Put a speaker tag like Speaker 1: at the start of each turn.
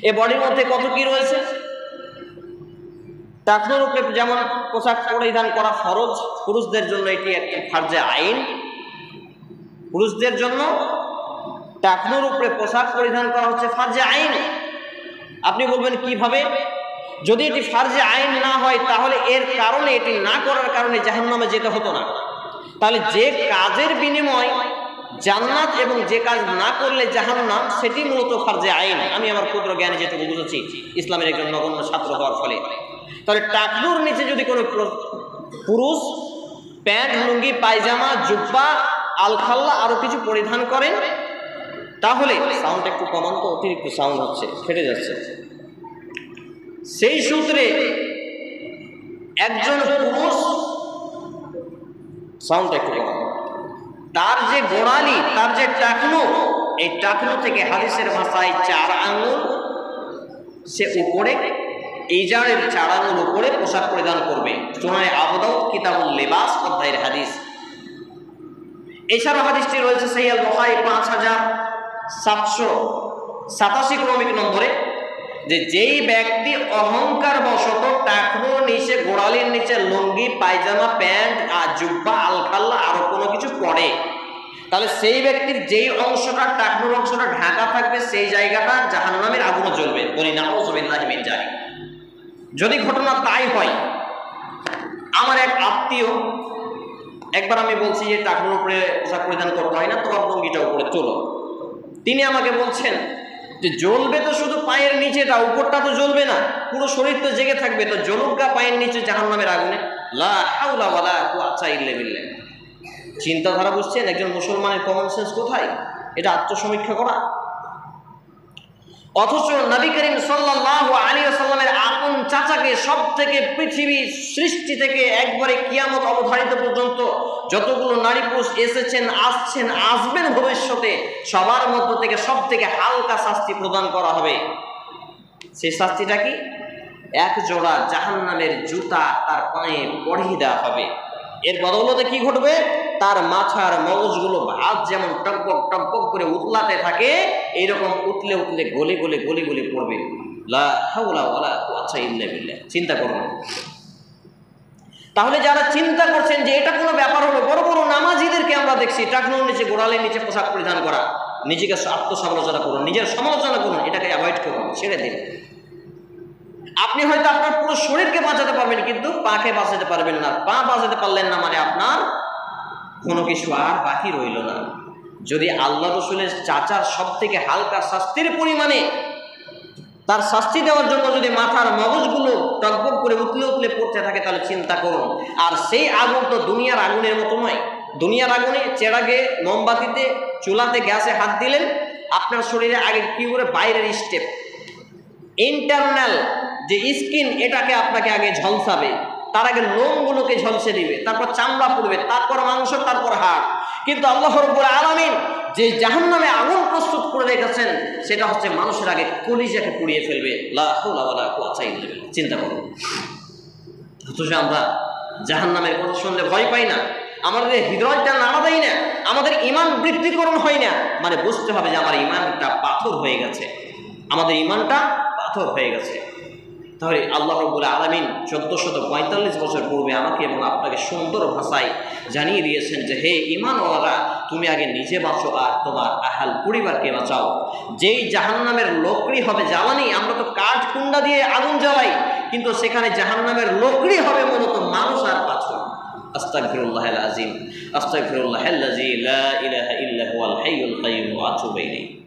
Speaker 1: এ বডির মধ্যে কত কি রয়েছে। টাকনুর উপরে যেমন পোশাক পরিধান করা ফরজ, পুরুষদের জন্য এটি একটি ফারজে আইন। পুরুষদের জন্য টাকনুর উপরে পোশাক পরিধান করা হচ্ছে ফারজে আইন। আপনি বলবেন কিভাবে? যদি এটি ফারজে আইন না হয় তাহলে এর কারণে, এটি না করার কারণে জাহান্নামে যেতে হতো না। তাহলে যে কাজের বিনিময় জান্নাত এবং যে কাজ না করলে জাহান্নাম, সেটি মূলত ফারজে আইন। আমি আমার ক্ষুদ্র জ্ঞানে যেটুকু বুঝেছি ইসলামের একজন নগণ্য ছাত্র হওয়ার ফলে। তাহলে টাকনুর নিচে যদি কোনো পুরুষ প্যান্ট, লুঙ্গি, পায়জামা, জুব্বা, আলখাল্লা আরো কিছু পরিধান করেন, তাহলে সাউন্ড একটু কমান তো, অতিরিক্ত সাউন্ড হচ্ছে, ফেটে যাচ্ছে। সেই সূত্রে একজন পুরুষ, সাউন্ড একটু কমান, তার যে গোড়ালি, তার যে টাকনু, এই টাকনু থেকে হাদিসের ভাষায় 4 আঙ্গুল সে উপরে, ইজারের 4 আঙ্গুল উপরে পোশাক পরিধান করবে। সুনানে আবু দাউদ কিতাবুল লিবাস অধ্যায়ের হাদিস। এছাড়াও হাদিসটি রয়েছে সহিহ আল বুখারী 5787 ক্রমিক নম্বরে, যে যেই ব্যক্তি অহংকার বশত টাকনুর নিচে, গোড়ালির নিচে লুঙ্গি, পায়জামা, প্যান্ট আর জুব্বা, আলখাল্লা আরো কোনো কিছু পরে, তাহলে সেই ব্যক্তির যেই অংশটা, টাকনুর অংশটা ঢাকা থাকবে, সেই জায়গাটা জাহান্নামের আগুনে জ্বলবে। বলি নাউযুবিল্লাহি মিন যালিক। যদি ঘটনা তাই হয়, আমার এক আত্মীয়, একবার আমি বলছি যে টাকনুর উপরে পোশাক পরিধান করতে হয় না, তোমার লুঙ্গিটা উপরে তোলো। তিনি আমাকে বলছেন যে জ্বলবে তো শুধু পায়ের নিচেটা, উপরটা তো জ্বলবে না, পুরো শরীর তো জেগে থাকবে, তো জ্বলুক পায়ের নিচে জাহান্নামের আগুনে। লা হাওলা ওয়ালা কুওয়াতা ইল্লা বিল্লাহ। চিন্তাধারা বুঝছেন একজন মুসলমানের কমন সেন্স কোথায়? এটা আত্মসমীক্ষা করা। অথচ নবী করিম সাল্লাল্লাহু আলাইহি ওয়াসাল্লামের আপন চাচাকে সব থেকে পৃথিবী সৃষ্টি থেকে একবারে কিয়ামত অবধারিত পর্যন্ত যতগুলো নারী পুরুষ এসেছেন, আসছেন, আসবেন ভবিষ্যতে, সবার মধ্য থেকে সব থেকে হালকা শাস্তি প্রদান করা হবে। সেই শাস্তিটা কি? 1 জোড়া জাহান্নামের জুতা তার পায়ে পরিয়ে দেওয়া হবে। এর বদৌলতে কি ঘটবে? তার মাথার মগজগুলো ভাত যেমন টকবক টকবক করে উতলাতে থাকে, এইরকম উতলে উতলে গলে গলে গলে গলে পড়বে। লা হাওলা ওয়ালা কুওয়াতা ইল্লা বিল্লাহ। চিন্তা করুন। তাহলে যারা চিন্তা করছেন যে এটা কোনো ব্যাপার হলো, বড় বড় নামাজিদেরকে আমরা দেখছি টাকনুর নিচে, গোড়ালির নিচে পোশাক পরিধান করা। নিজেকে আত্মসমালোচনা করুন, নিজের সমালোচনা করুন, এটাকে অ্যাভয়েড করুন, ছেড়ে দিন। আপনি হয়তো আপনার পুরো শরীরকে বাঁচাতে পারবেন, কিন্তু পাকে বাঁচাতে পারবেন না। পা বাঁচাতে পারলেন না মানে আপনার কোনো কিছু আর বাকি রইল না। যদি আল্লাহ রসুলের চাচার সব থেকে হালকা শাস্তির পরিমাণে তার শাস্তি দেওয়ার জন্য যদি মাথার মগজগুলো টকবক করে উতলে উতলে পড়তে থাকে, তাহলে চিন্তা করুন। আর সেই আগুন তো দুনিয়ার আগুনের মতো নয়। দুনিয়ার আগুনে চেরাগে, মোমবাতিতে, চুলাতে, গ্যাসে হাত দিলেন, আপনার শরীরে আগে কি করে বাইরের স্টেপ, ইন্টারনাল যে স্কিন, এটাকে আপনাকে আগে ঝলসাবে, তার আগে লোমগুলোকে ঝলসে দিবে, তারপর চামড়া পড়বে, তারপর মাংস, তারপর হাড়। কিন্তু আল্লাহ রাব্বুল আলামিন যে জাহান্নামে আগুন প্রস্তুত করে রেখেছেন, সেটা হচ্ছে মানুষের আগে কলিজাকে পুড়িয়ে ফেলবে। লা হাওলা ওয়ালা কুওয়াতা ইল্লা বিল্লাহ। চিন্তা করুন। অথচ আমরা জাহান্নামের কথা শুনলে ভয় পাই না, আমাদের হৃদয়টা নাড়া দেয় না, আমাদের ঈমান বৃদ্ধিকরণ হয় না। মানে বুঝতে হবে যে আমার ঈমানটা পাথর হয়ে গেছে, আমাদের ঈমানটা পাথর হয়ে গেছে। তাহলে আল্লাহ রাব্বুল আলামিন 1445 বছর পূর্বে আমাকে এবং আপনাকে সুন্দর ভাষায় জানিয়ে দিয়েছেন যে হে ঈমানওয়ালা, তুমি আগে নিজে বাঁচো আর তোমার আহাল পরিবারকে বাঁচাও। যেই জাহান্নামের লকড়ি হবে জ্বালানি, আমরা তো কাঠ কুন্ডা দিয়ে আগুন জ্বালাই, কিন্তু সেখানে জাহান্নামের লকড়ি হবে মূলত মানুষ আর পাথর। আস্তাগফিরুল্লাহাল আযীম, আস্তাগফিরুল্লাহাল্লাযী লা ইলাহা ইল্লা হুয়াল হাইয়ুল কাইয়্যুম ওয়া আতুবু ইলাইহি।